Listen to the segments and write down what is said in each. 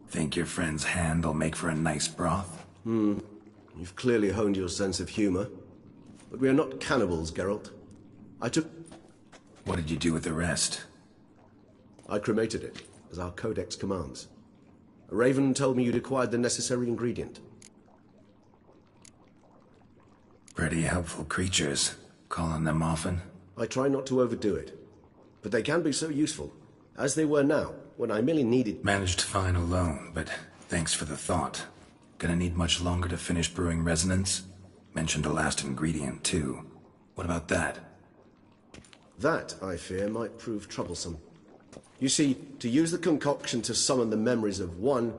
Think your friend's hand'll make for a nice broth? You've clearly honed your sense of humor. But we are not cannibals, Geralt. What did you do with the rest? I cremated it, as our codex commands. A raven told me you'd acquired the necessary ingredient. Pretty helpful creatures. Call on them often? I try not to overdo it. But they can be so useful, as they were now, when I merely needed... Managed fine alone, but thanks for the thought. Gonna need much longer to finish brewing resonance? Mentioned a last ingredient, too. What about that? That, I fear, might prove troublesome. You see, to use the concoction to summon the memories of one,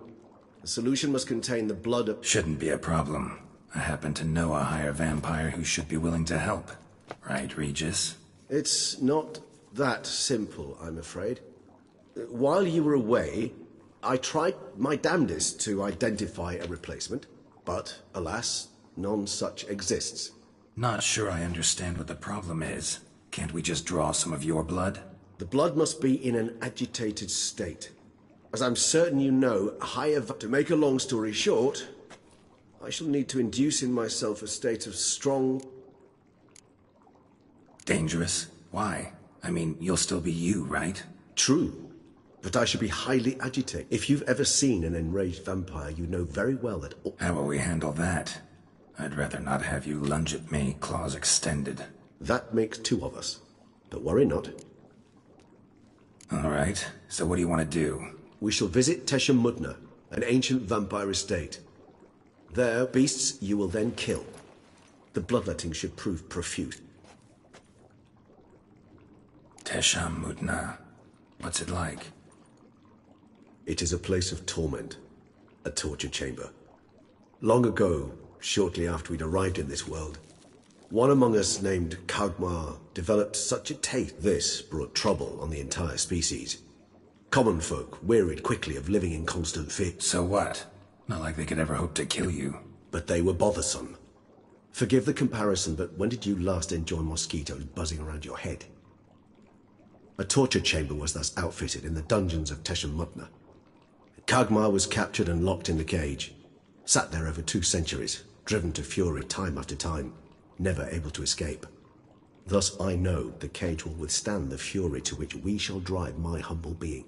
the solution must contain the blood of... Shouldn't be a problem. I happen to know a higher vampire who should be willing to help. Right, Regis? It's not that simple, I'm afraid. While you were away, I tried my damnedest to identify a replacement, but, alas, none such exists. Not sure I understand what the problem is. Can't we just draw some of your blood? The blood must be in an agitated state. As I'm certain you know, to make a long story short, I shall need to induce in myself a state of strong... Dangerous? Why? I mean, you'll still be you, right? True, but I should be highly agitated. If you've ever seen an enraged vampire, you know very well that... How will we handle that? I'd rather not have you lunge at me, claws extended. That makes two of us. But worry not. All right, so what do you want to do? We shall visit Teshamudna, an ancient vampire estate. There, beasts you will then kill. The bloodletting should prove profuse. Teshamudna. What's it like? It is a place of torment. A torture chamber. Long ago, shortly after we'd arrived in this world, one among us named Kagmar developed such a taste. This brought trouble on the entire species. Common folk wearied quickly of living in constant fear. So what? Not like they could ever hope to kill you. But they were bothersome. Forgive the comparison, but when did you last enjoy mosquitoes buzzing around your head? A torture chamber was thus outfitted in the dungeons of Teshamudna. Kagmar was captured and locked in the cage. Sat there over 2 centuries, driven to fury time after time, never able to escape. Thus I know the cage will withstand the fury to which we shall drive my humble being.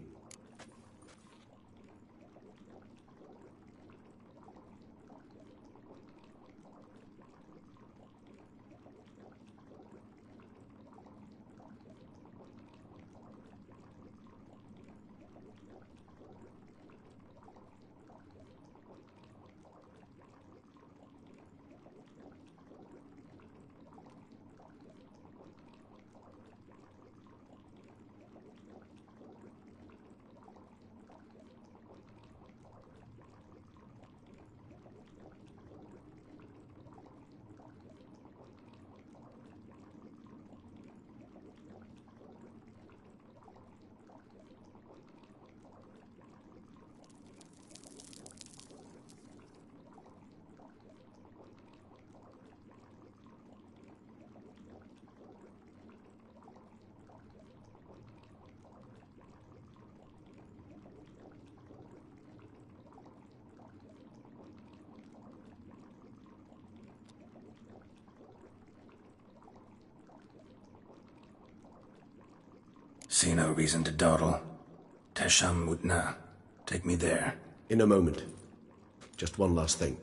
See no reason to dawdle. Teshamudna. Take me there. In a moment. Just one last thing.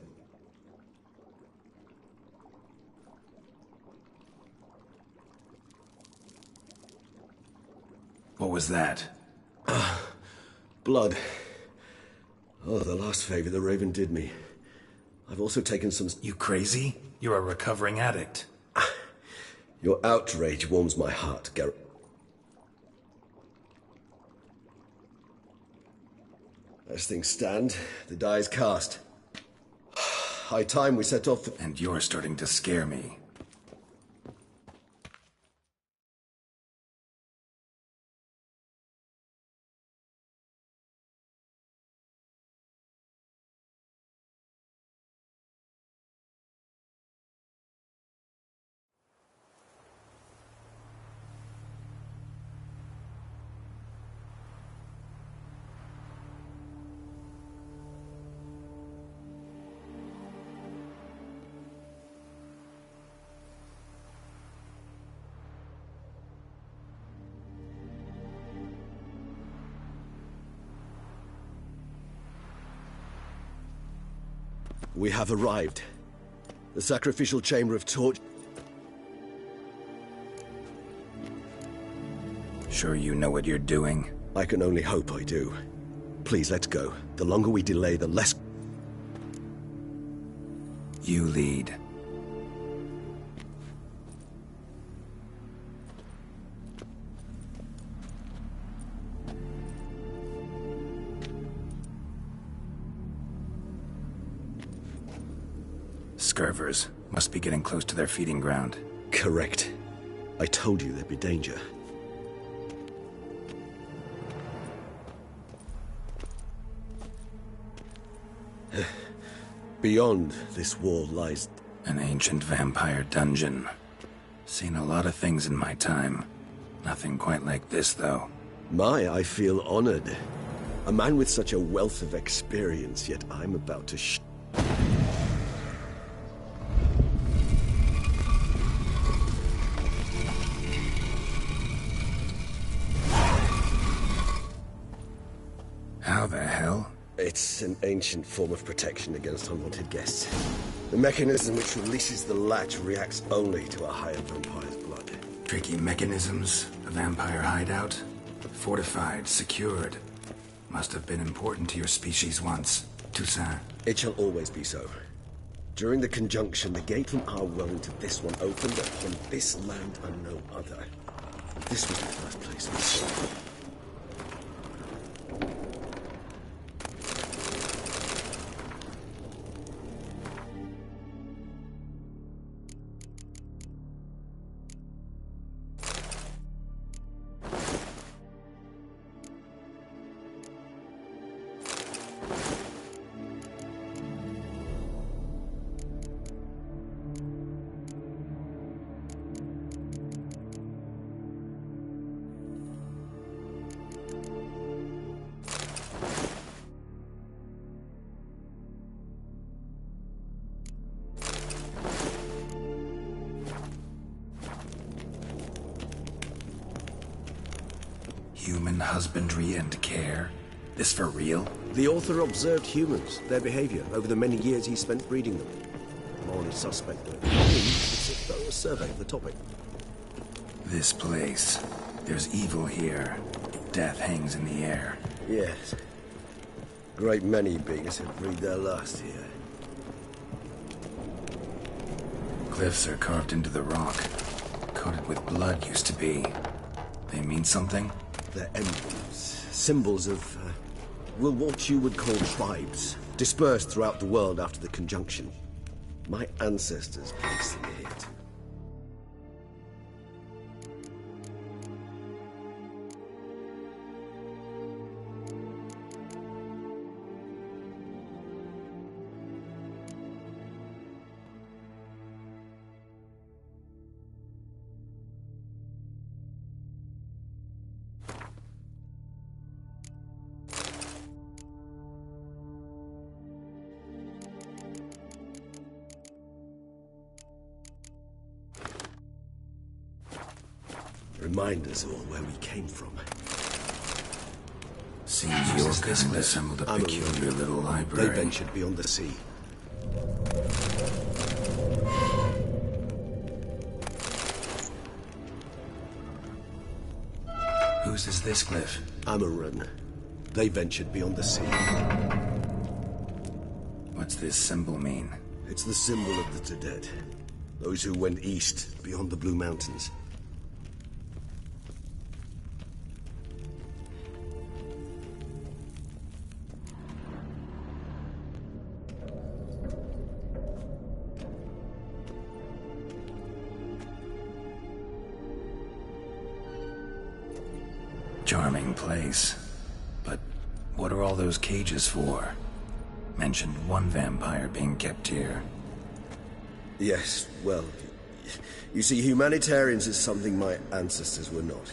What was that? Blood. Oh, the last favor the Raven did me. I've also taken some... You crazy? You're a recovering addict. Your outrage warms my heart, Geralt. As things stand, the die is cast. High time we set off the... And you're starting to scare me. We have arrived. The sacrificial chamber of torch. Sure you know what you're doing? I can only hope I do. Please, let's go. The longer we delay, the less... You lead. Scurvers. Must be getting close to their feeding ground. Correct. I told you there'd be danger. Beyond this wall lies... An ancient vampire dungeon. Seen a lot of things in my time. Nothing quite like this, though. I feel honored. A man with such a wealth of experience, yet I'm about to How the hell? It's an ancient form of protection against unwanted guests. The mechanism which releases the latch reacts only to a higher vampire's blood. Tricky mechanisms, a vampire hideout. Fortified, secured. Must have been important to your species once, Toussaint. It shall always be so. During the conjunction, the gate from our well into this one opened upon this land and no other. This was the first place we saw. Human husbandry and care? This for real? The author observed humans, their behavior, over the many years he spent breeding them. Morally suspect that it's a thorough survey of the topic. This place. There's evil here. Death hangs in the air. Yes. Great many beings have breathed their last here. Cliffs are carved into the rock. Coated with blood used to be. They mean something? They're emblems, symbols of, what you would call tribes, dispersed throughout the world after the conjunction. My ancestors placed them here. Remind us all where we came from. Seems your kind assembled a peculiar little library. They ventured beyond the sea. Whose is this glyph? Amaran. They ventured beyond the sea. What's this symbol mean? It's the symbol of the dead. Those who went east, beyond the Blue Mountains. Charming place. But what are all those cages for? Mentioned one vampire being kept here. Yes, well, you see, humanitarians is something my ancestors were not.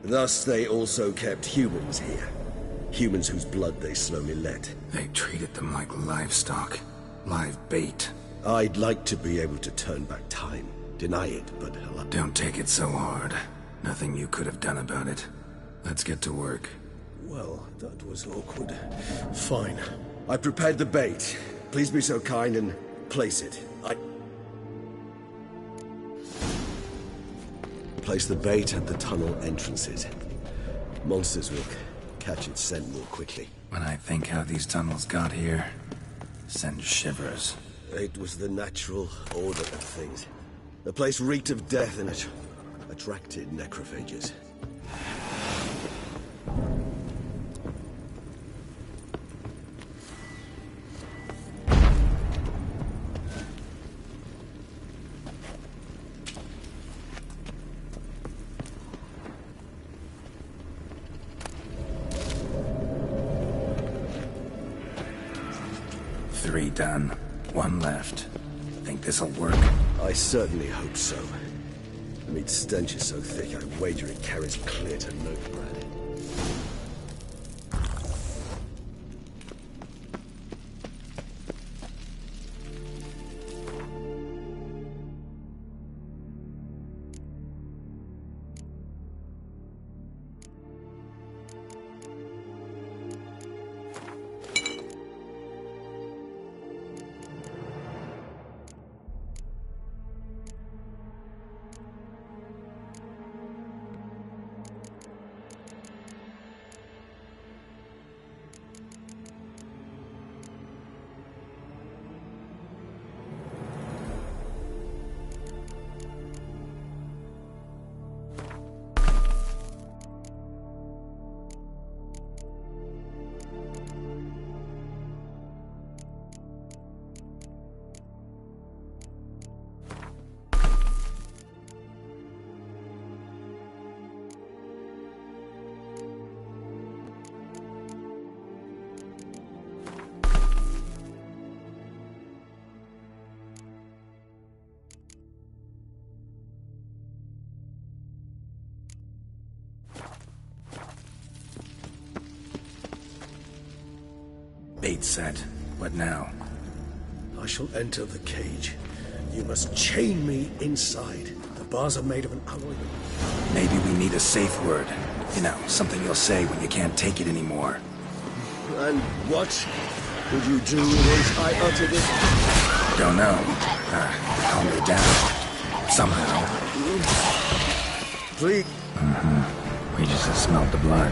Thus, they also kept humans here. Humans whose blood they slowly let. They treated them like livestock. Live bait. I'd like to be able to turn back time. Deny it, but... Don't take it so hard. Nothing you could have done about it. Let's get to work. Well, that was awkward. Fine. I prepared the bait. Please be so kind and place it. Place the bait at the tunnel entrances. Monsters will catch its scent more quickly. When I think how these tunnels got here, sends shivers. It was the natural order of things. The place reeked of death and it attracted necrophages. Three done. One left. Think this'll work? I certainly hope so. The meat stench is so thick, I wager it carries clear to Notebrad. Bait set. What now? I shall enter the cage. You must chain me inside. The bars are made of an alloy. Maybe we need a safe word. You know, something you'll say when you can't take it anymore. And what would you do once I uttered it? Don't know. Calm me down. Somehow. Please. We just smelled the blood.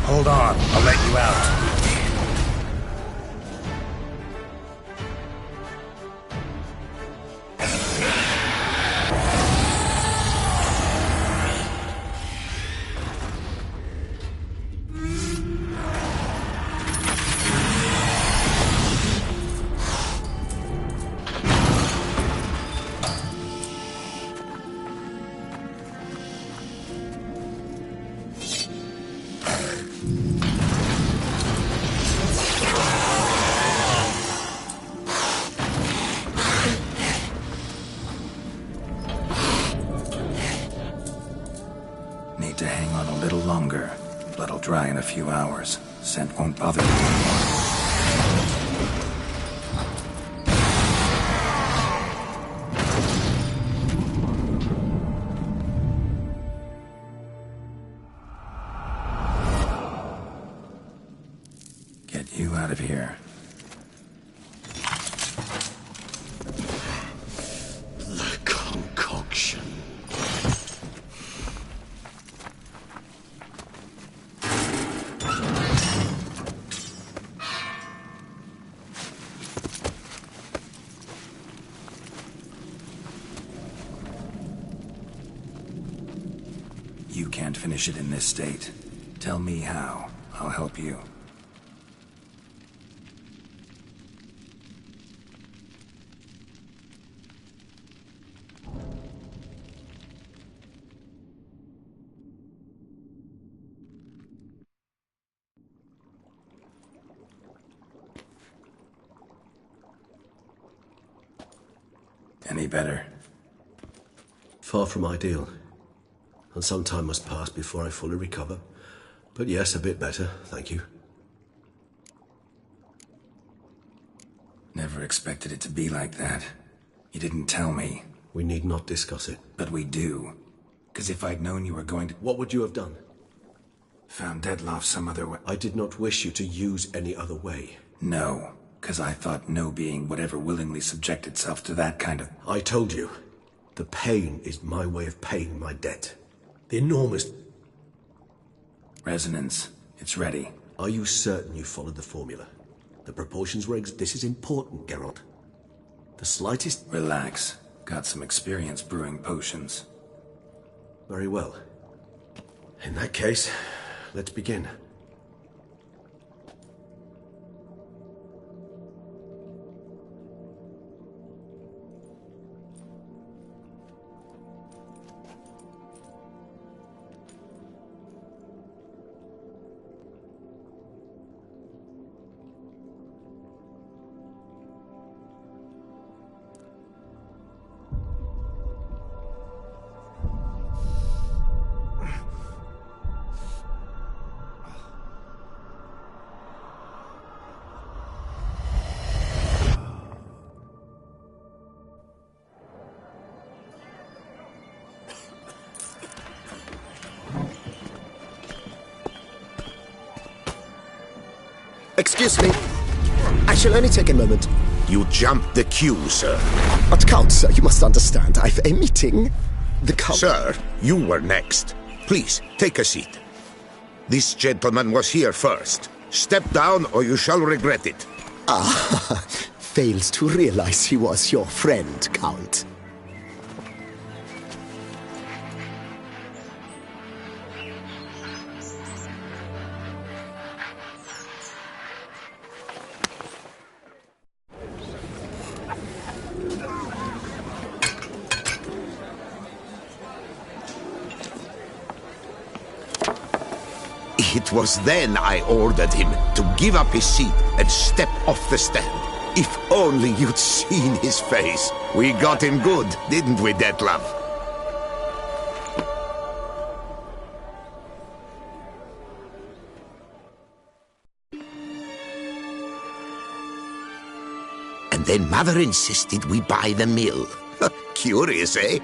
Hold on, I'll let you out. Need to hang on a little longer. Blood'll dry in a few hours. Scent won't bother you anymore. Get you out of here. The concoction. can't finish it in this state. Tell me how. I'll help you. Any better? Far from ideal. And some time must pass before I fully recover. But yes, a bit better, thank you. Never expected it to be like that. You didn't tell me. We need not discuss it. But we do. Because if I'd known you were going to... What would you have done? Found Deadloff some other way. I did not wish you to use any other way. No. Because I thought no being would ever willingly subject itself to that kind of... I told you. The pain is my way of paying my debt. The enormous... Resonance. It's ready. Are you certain you followed the formula? The proportions were This is important, Geralt. The slightest... Relax. Got some experience brewing potions. Very well. In that case, let's begin. Excuse me. I shall only take a moment. You jumped the queue, sir. But Count, sir, you must understand. I've a meeting. The Count... Sir, you were next. Please, take a seat. This gentleman was here first. Step down or you shall regret it. Ah, fails to realize he was your friend, Count. It was then I ordered him to give up his seat and step off the stand. If only you'd seen his face. We got him good, didn't we, Detlef? And then Mother insisted we buy the mill. Curious, eh?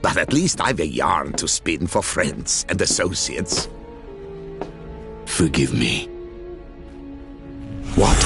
But at least I've a yarn to spin for friends and associates. Forgive me. What?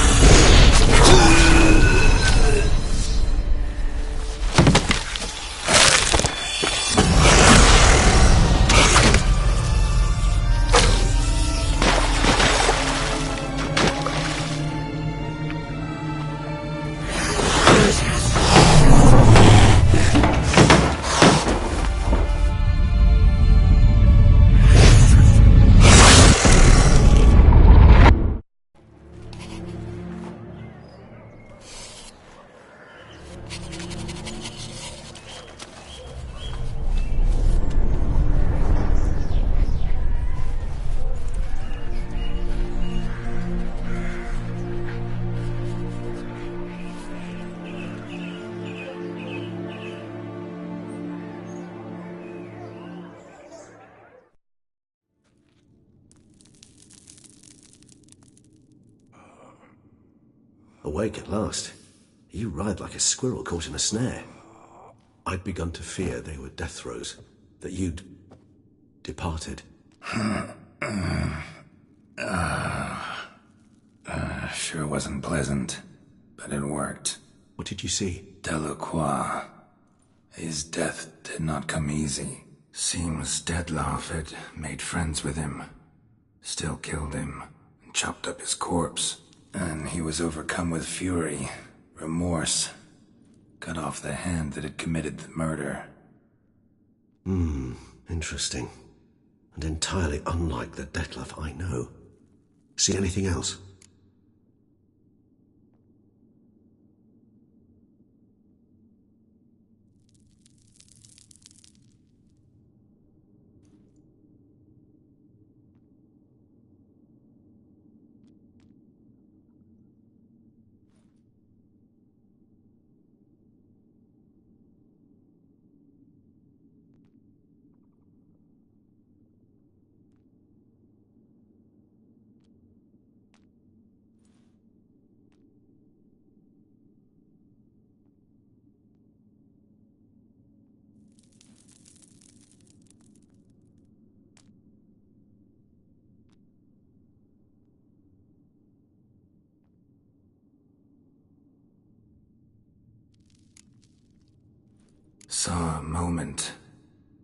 Awake at last. You writhed like a squirrel caught in a snare. I'd begun to fear they were death throes, that you'd departed. Sure wasn't pleasant. but it worked. What did you see? Delacroix. His death did not come easy. Seems Detlaff had made friends with him. Still killed him, and chopped up his corpse. And he was overcome with fury, remorse. Cut off the hand that had committed the murder. Interesting. And entirely unlike the Detlaff I know. See anything else? Saw a moment.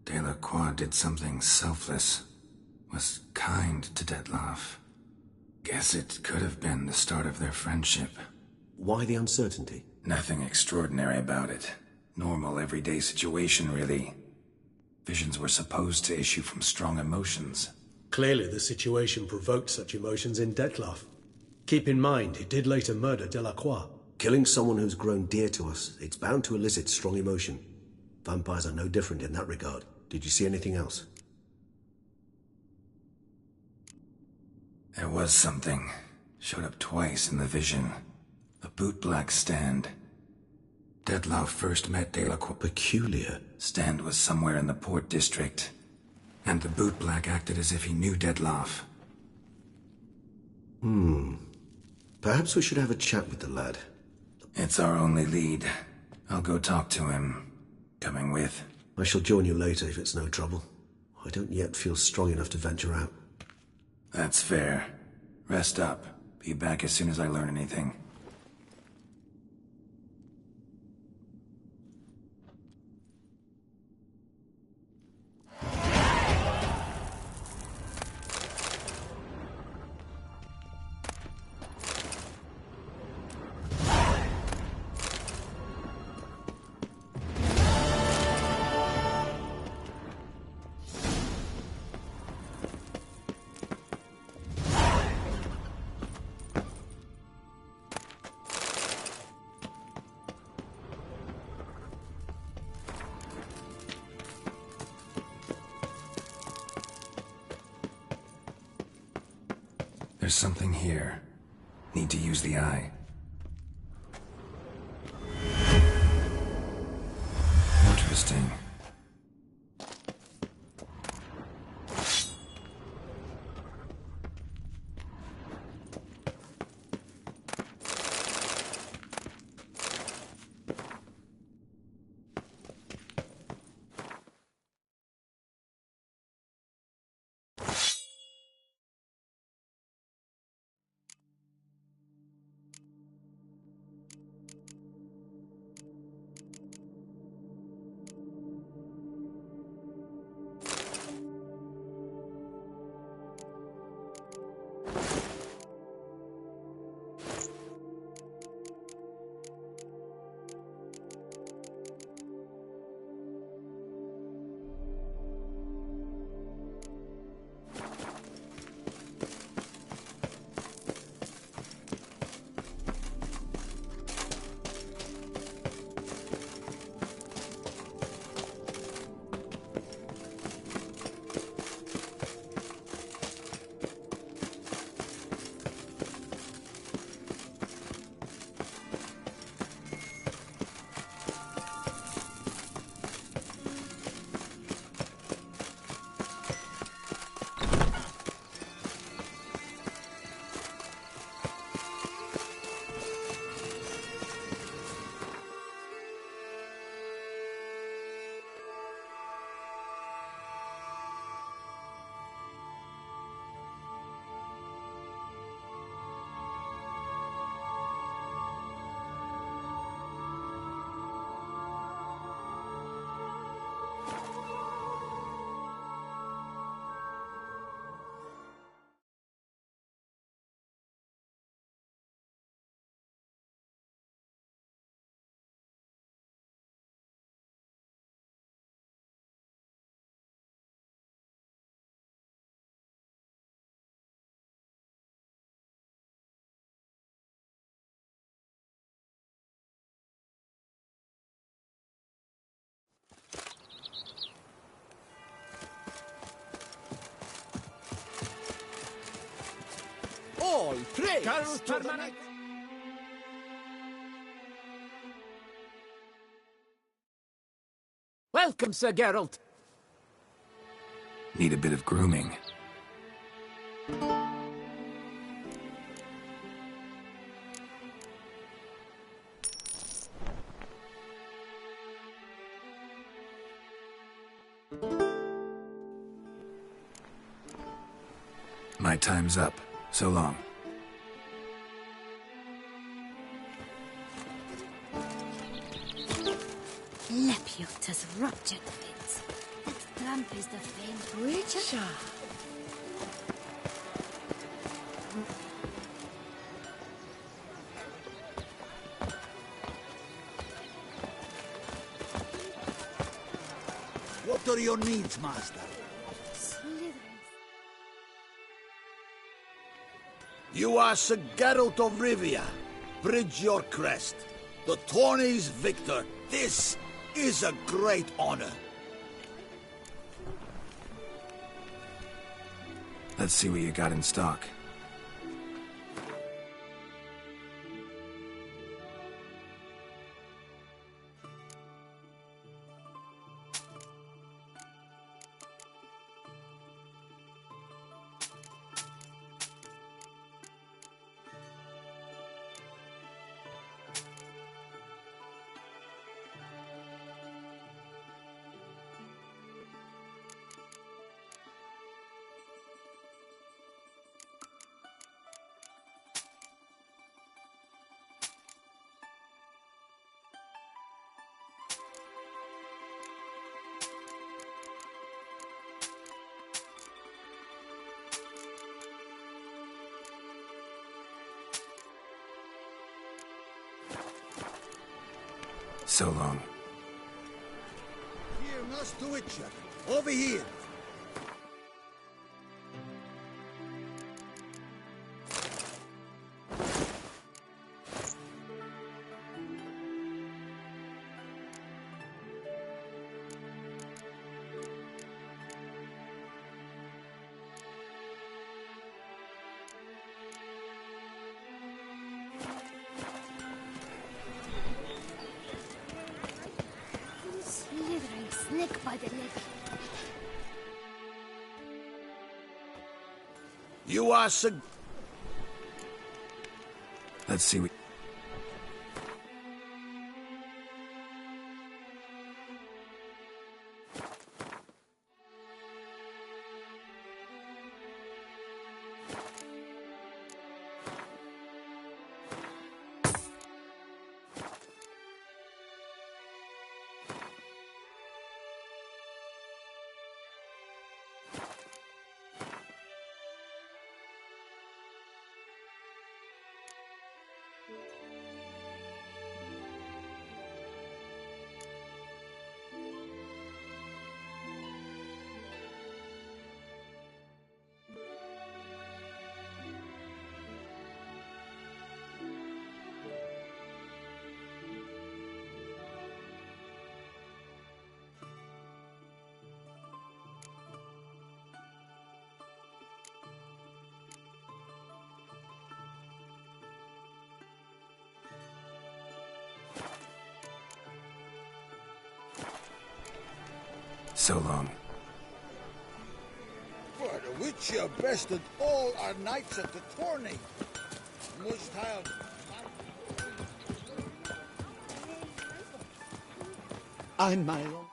Delacroix did something selfless. Was kind to Detlaff. Guess it could have been the start of their friendship. Why the uncertainty? Nothing extraordinary about it. Normal, everyday situation, really. Visions were supposed to issue from strong emotions. Clearly the situation provoked such emotions in Detlaff. Keep in mind, he did later murder Delacroix. Killing someone who's grown dear to us, it's bound to elicit strong emotion. Vampires are no different in that regard. Did you see anything else? There was something. Showed up twice in the vision. A bootblack stand. Detlaff first met Delacroix. Peculiar. Stand was somewhere in the Port District. And the bootblack acted as if he knew Detlaff. Perhaps we should have a chat with the lad. It's our only lead. I'll go talk to him. Coming with? I shall join you later if it's no trouble. I don't yet feel strong enough to venture out. That's fair. Rest up. Be back as soon as I learn anything. There's something here. Need to use the eye. Interesting. All praise to the next... Welcome, Sir Geralt. Need a bit of grooming. My time's up. So long. Lepute has ruptured the bits. That tramp is the famed Witcher. What are your needs, master? You are Sir Geralt of Rivia. Bridge your crest. The Tawny's victor. This is a great honor. Let's see what you got in stock. So long. Here, Master Witcher. Over here. Slithering snake by the leg. You are Sir... Let's see what... So long. For the Witcher bested all our knights at the tourney. Must have... I'm my own.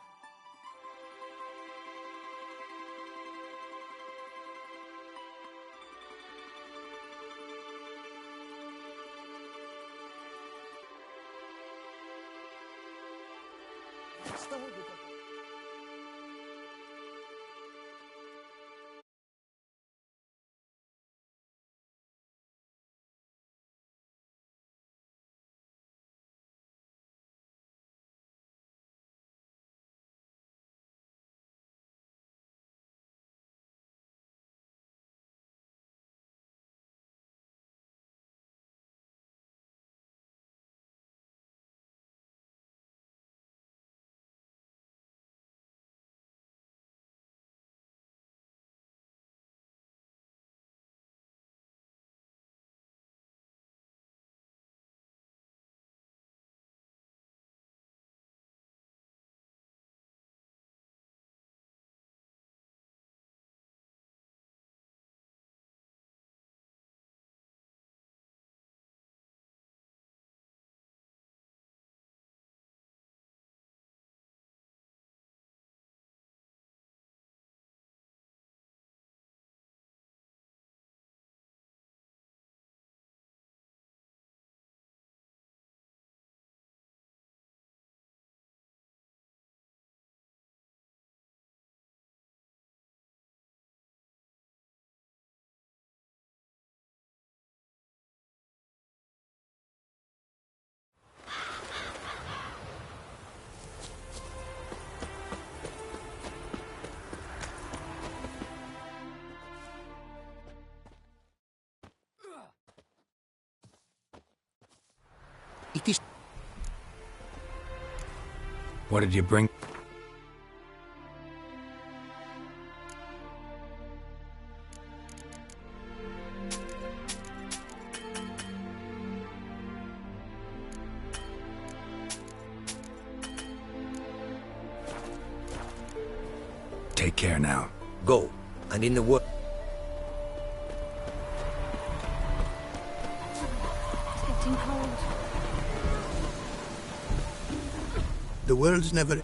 It is... What did you bring? Take care now. Go, and in the world. It's getting cold. The world's never...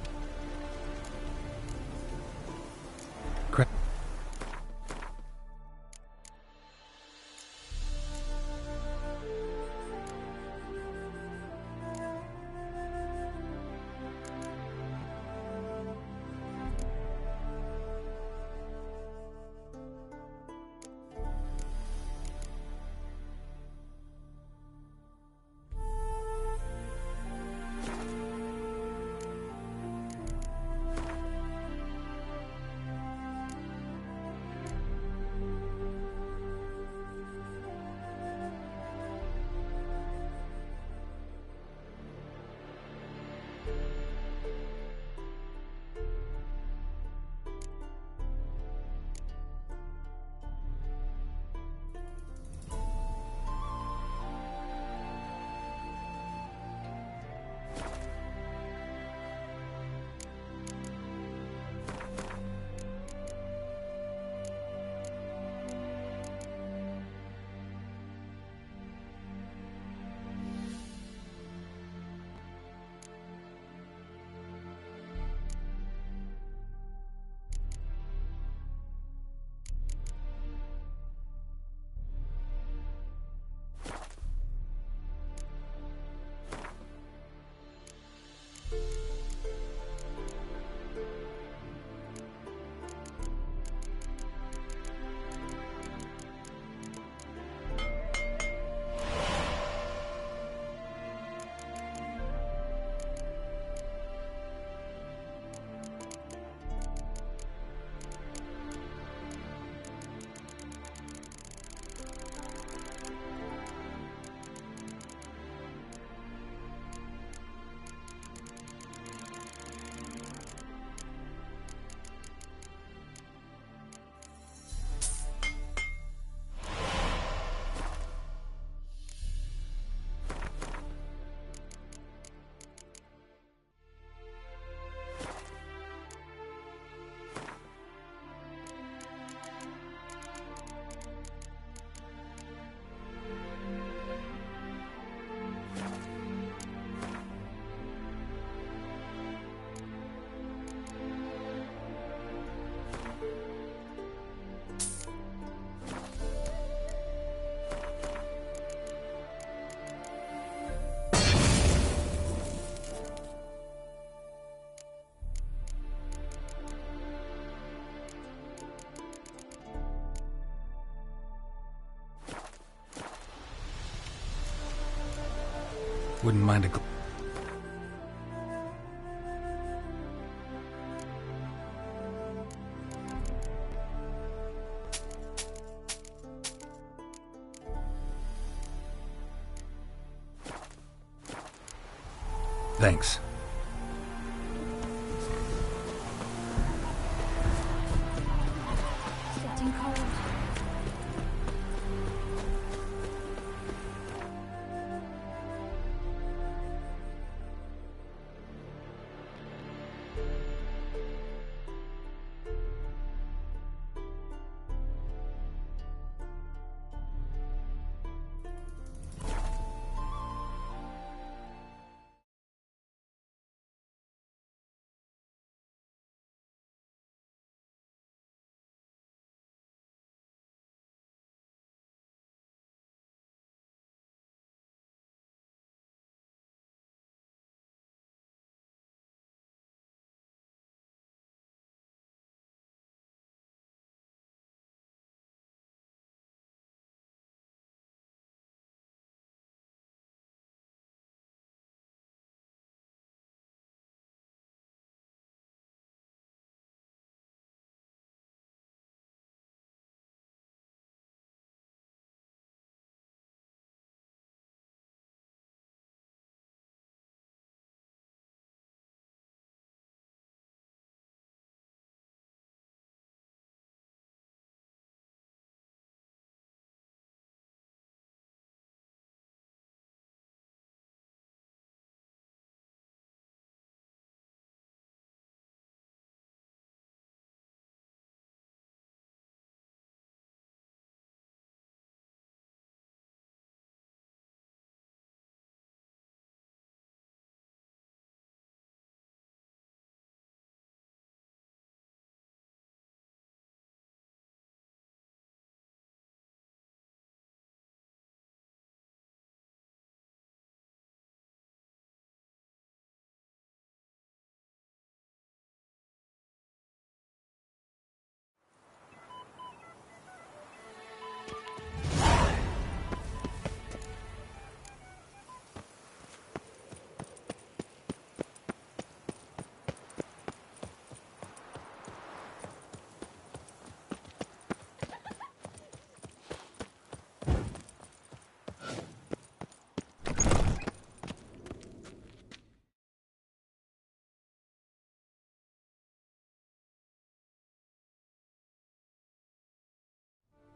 Wouldn't mind a... Thanks. It's getting cold.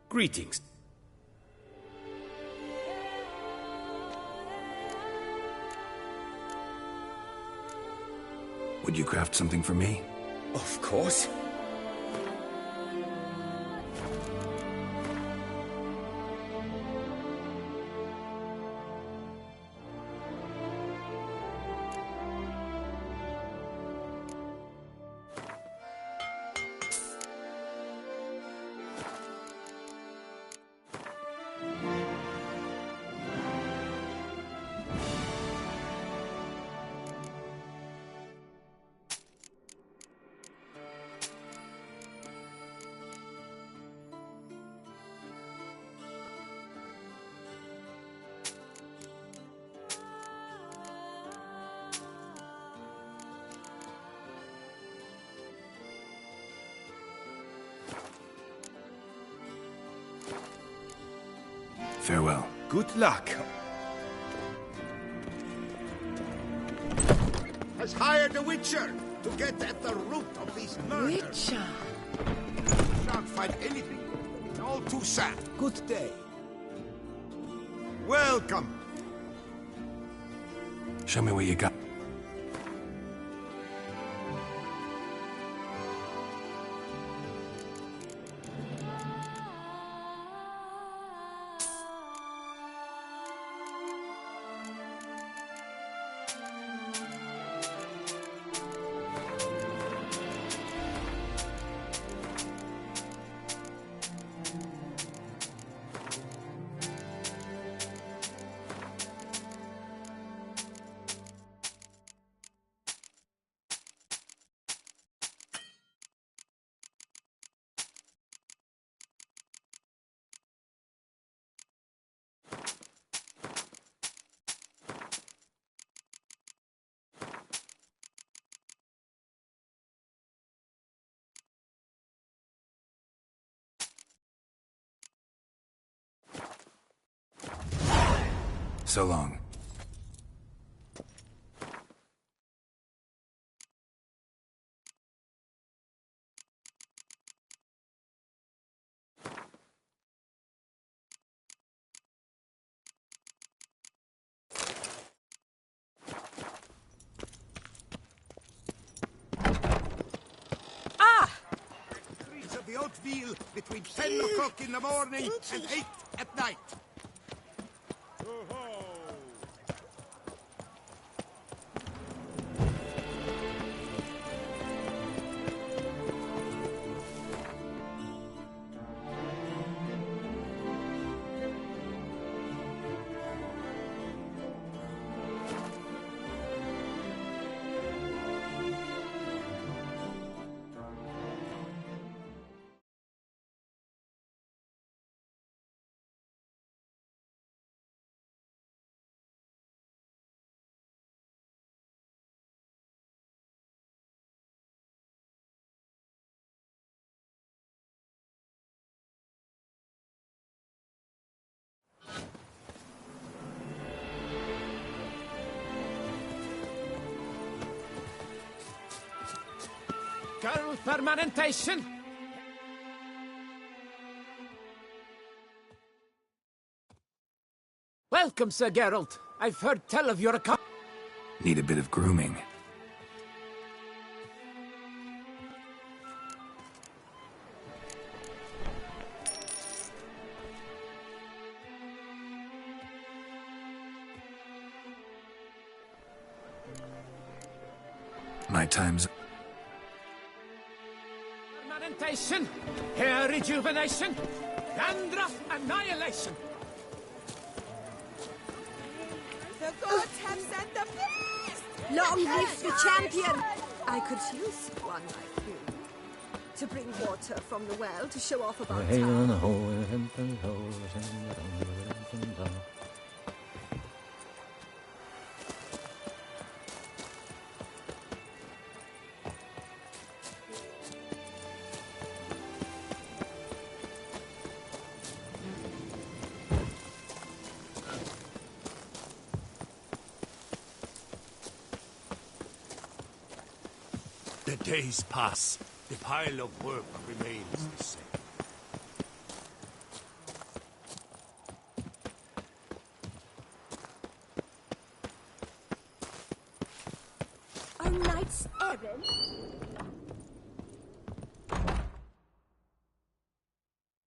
Greetings. Would you craft something for me? Of course. Farewell. Good luck. Has hired a witcher to get at the root of these murders. Witcher. Shan't find anything. All too sad. Good day. Welcome. Show me what you got. So long. Streets of the Oatville between 10 o'clock in the morning and 8 at night. Girl permanentation. Welcome, Sir Geralt. I've heard tell of your account. Need a bit of grooming. My time's... Permanentation, hair rejuvenation, dandruff annihilation. The gods have sent the beast! Long live the champion! I could use one like you. To bring water from the well to show off about town. The days pass. The pile of work remains the same. knight's errand?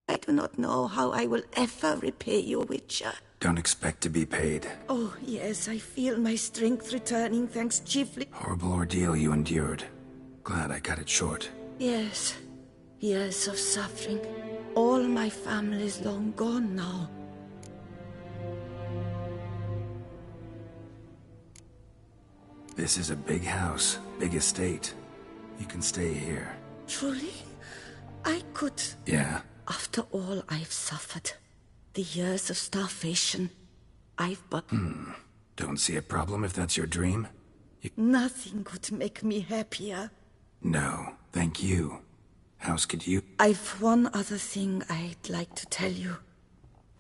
I do not know how I will ever repay you, Witcher. Don't expect to be paid. Oh, yes, I feel my strength returning thanks chiefly... Horrible ordeal you endured. Glad I cut it short. Yes, years of suffering. All my family's long gone now. This is a big house, big estate. You can stay here. Truly? I could... Yeah. After all I've suffered, the years of starvation, I've but... Don't see a problem if that's your dream? Nothing could make me happier. No, thank you. How could you... I've one other thing I'd like to tell you.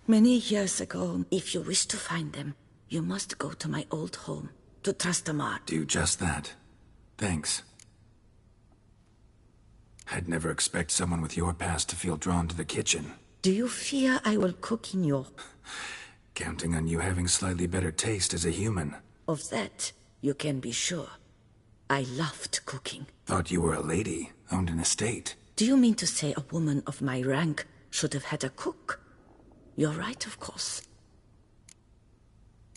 Many years ago, if you wish to find them, you must go to my old home, to Trastamare. Do just that. Thanks. I'd never expect someone with your past to feel drawn to the kitchen. Do you fear I will cook in your... Counting on you having slightly better taste as a human. Of that, you can be sure. I loved cooking. Thought you were a lady, owned an estate. Do you mean to say a woman of my rank should have had a cook? You're right, of course.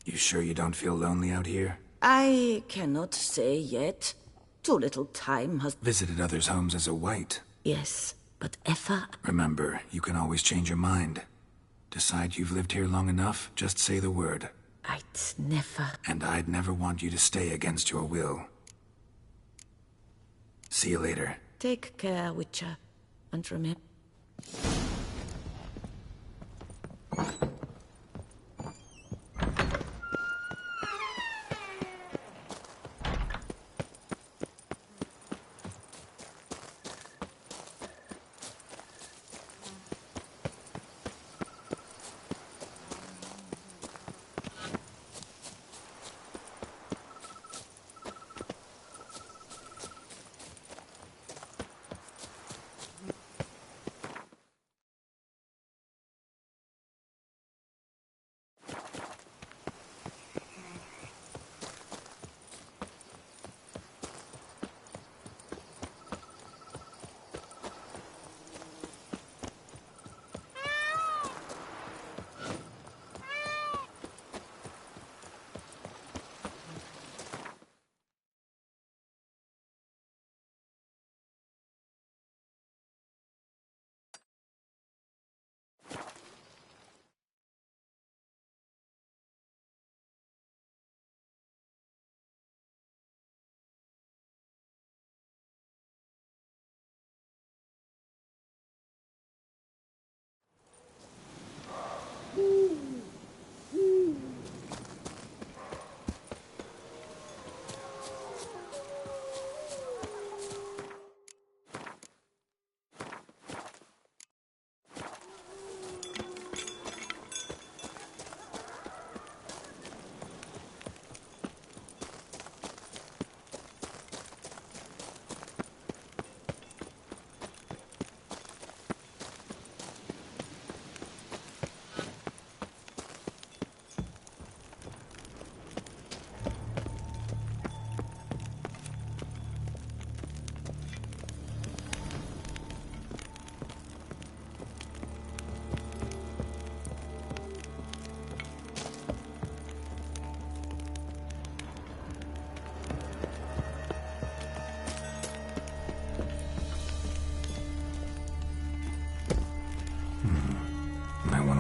You sure you don't feel lonely out here? I cannot say yet. Too little time has... Visited others' homes as a white. Yes, but ever... Remember, you can always change your mind. Decide you've lived here long enough, just say the word. I'd never... And I'd never want you to stay against your will. See you later. Take care, Witcher. And remember...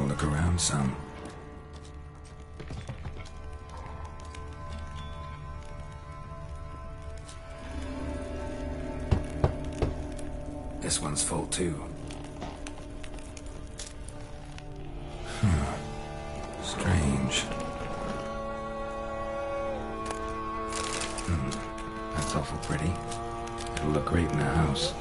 Look around some. This one's full too. Strange. That's awful pretty. It'll look great in the house.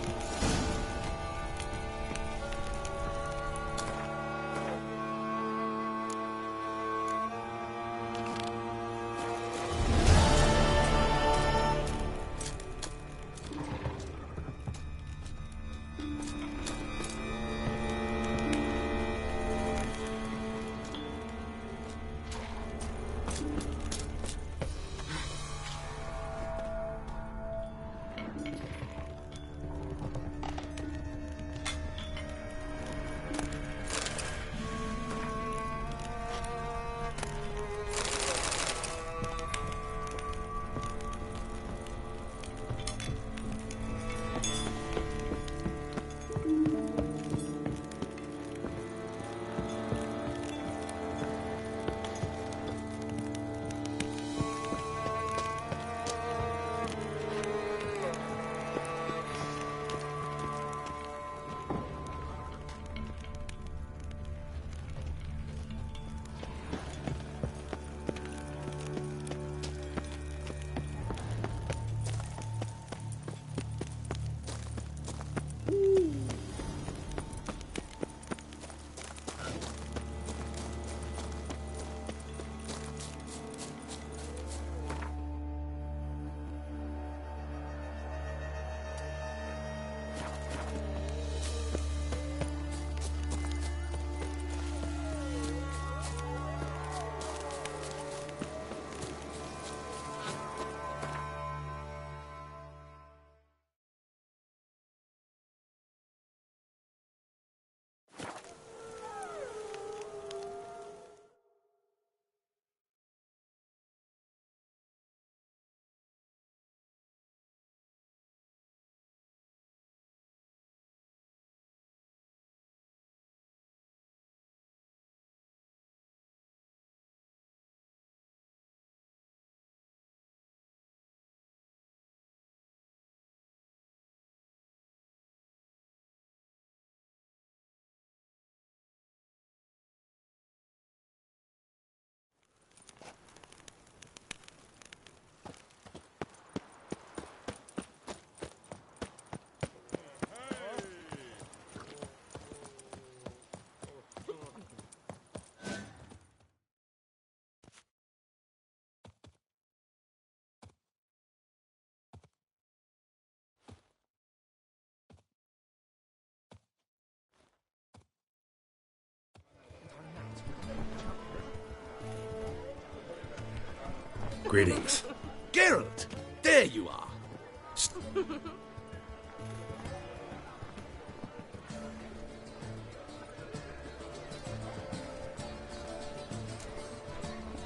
Greetings. Geralt! There you are.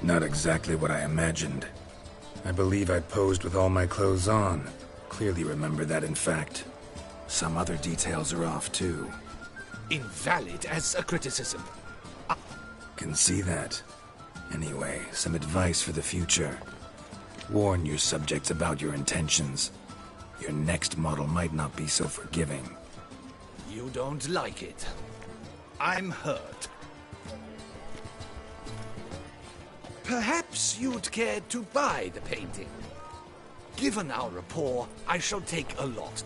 Not exactly what I imagined. I believe I posed with all my clothes on. Clearly remember that, in fact. Some other details are off, too. Invalid as a criticism. Can see that. Anyway, some advice for the future. Warn your subjects about your intentions. Your next model might not be so forgiving. You don't like it. I'm hurt. Perhaps you'd care to buy the painting. Given our rapport, I shall take a lot.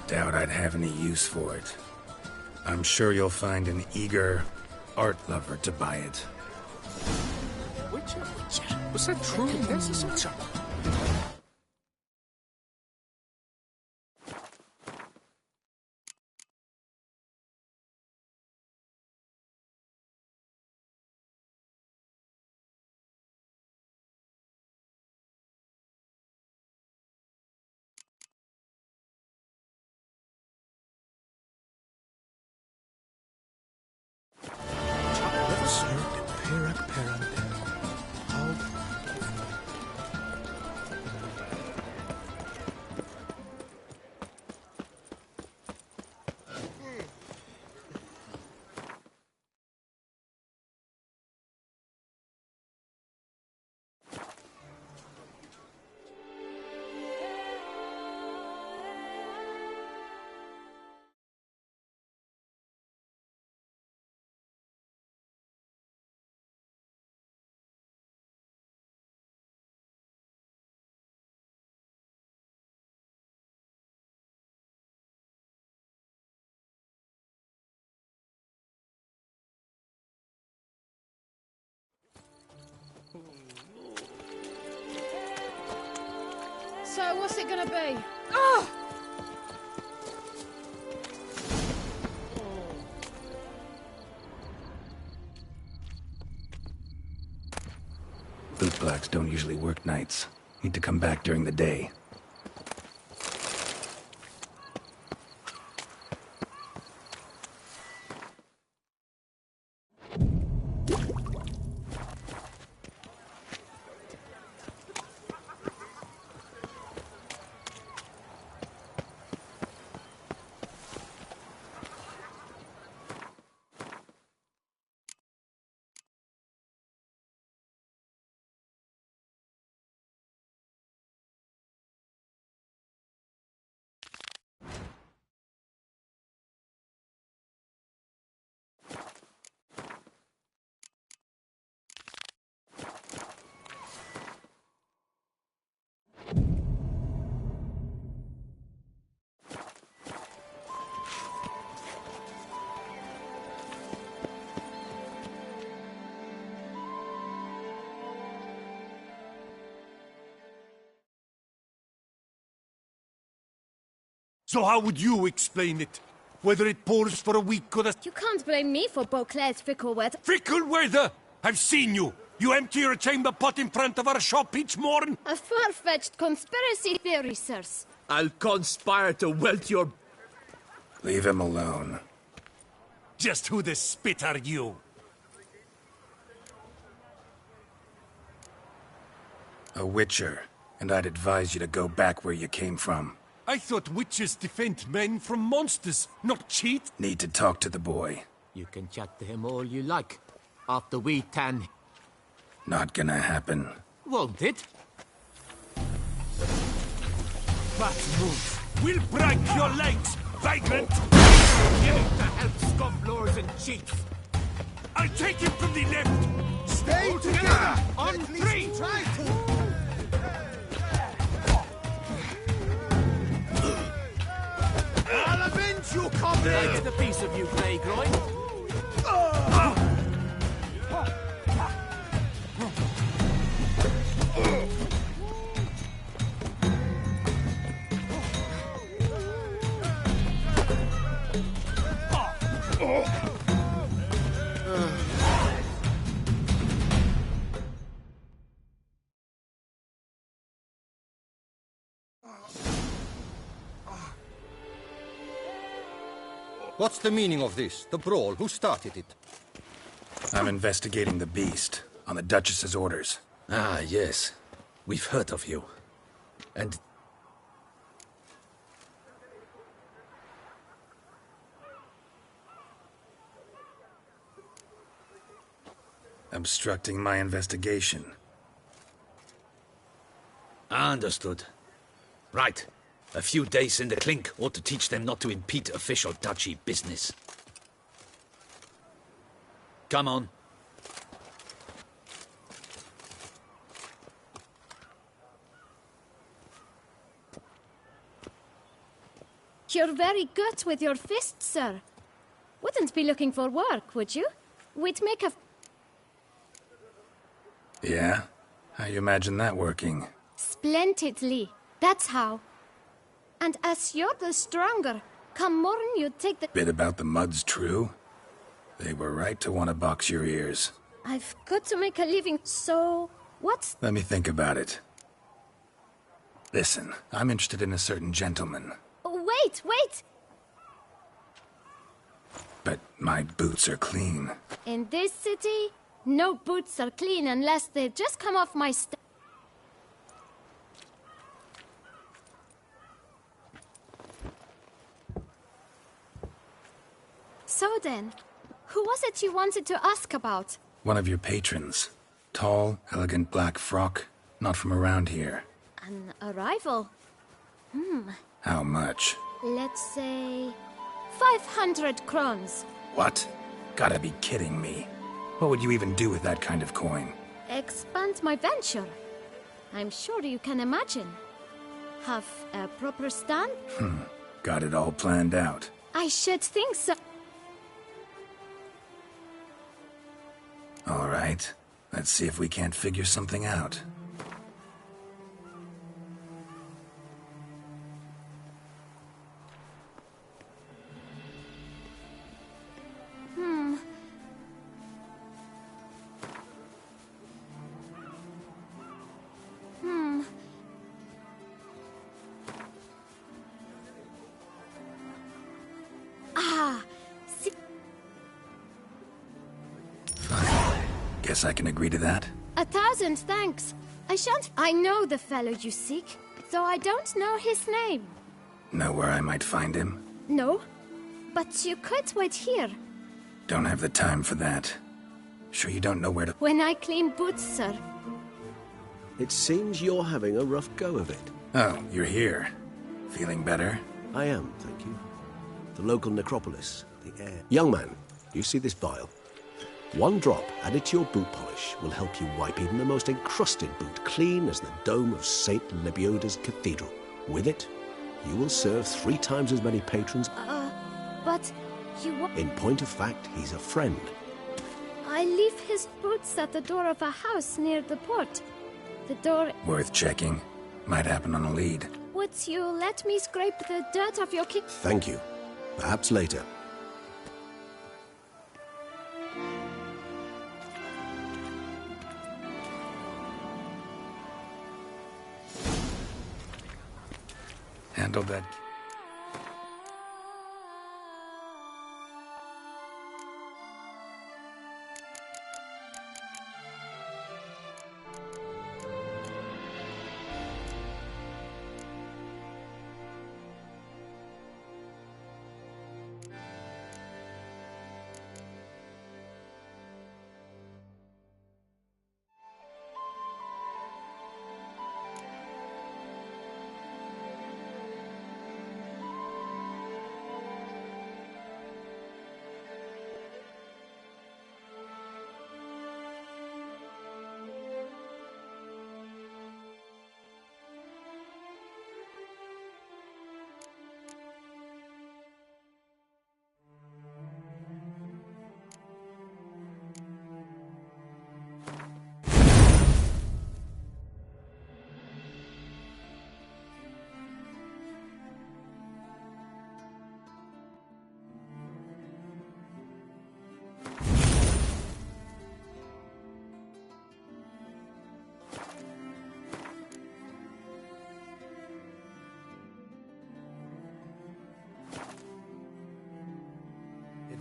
Doubt I'd have any use for it. I'm sure you'll find an eager art lover to buy it. Witcher? Was that truly necessary? So, what's it gonna be? Bootblacks don't usually work nights. Need to come back during the day. So how would you explain it? Whether it pours for a week or a... You can't blame me for Beauclair's fickle weather. Fickle weather! I've seen you! You empty your chamber pot in front of our shop each morn! A far-fetched conspiracy theory, sirs. I'll conspire to welt your... Leave him alone. Just who the spit are you? A witcher, and I'd advise you to go back where you came from. I thought witches defend men from monsters, not cheat. Need to talk to the boy. You can chat to him all you like. After we tan... Not gonna happen. Won't it? Fat move. We'll break your legs, vagrant! Give it to help scofflaws and cheats. I'll take him from the left! Stay together! On three! Try to. I'll avenge you, comrade! Like the piece of you, Greygroin. What's the meaning of this? The brawl? Who started it? I'm investigating the beast, on the Duchess's orders. Ah, yes. We've heard of you. And... Obstructing my investigation. Understood. Right. A few days in the clink ought to teach them not to impede official duchy business. Come on. You're very good with your fists, sir. Wouldn't be looking for work, would you? We'd make a... Yeah? How you imagine that working? Splendidly. That's how. And as you're the stronger, come morn you take the... Bit about the mud's true? They were right to want to box your ears. I've got to make a living, so... What's... Let me think about it. Listen, I'm interested in a certain gentleman. Oh, wait! But my boots are clean. In this city, no boots are clean unless they just come off my So then, who was it you wanted to ask about? One of your patrons. Tall, elegant black frock. Not from around here. An arrival? How much? Let's say... 500 crowns. What? Gotta be kidding me. What would you even do with that kind of coin? Expand my venture. I'm sure you can imagine. Have a proper stand? Got it all planned out. I should think so. All right. Let's see if we can't figure something out. Guess I can agree to that. 1,000 thanks. I shan't... I know the fellow you seek, though I don't know his name. Know where I might find him? No, but you could wait here. Don't have the time for that. Sure you don't know where to... When I clean boots, sir. It seems you're having a rough go of it. Oh, you're here. Feeling better? I am, thank you. The local necropolis, the air... Young man, you see this vial? One drop added to your boot polish will help you wipe even the most encrusted boot clean as the dome of St. Lebioda's cathedral. With it, you will serve 3 times as many patrons. But you... In point of fact, he's a friend. I leave his boots at the door of a house near the port. The door... Worth checking. Might happen on a lead. Would you let me scrape the dirt off your kick? Thank you. Perhaps later. Handle that.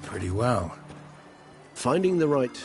pretty well. Finding the right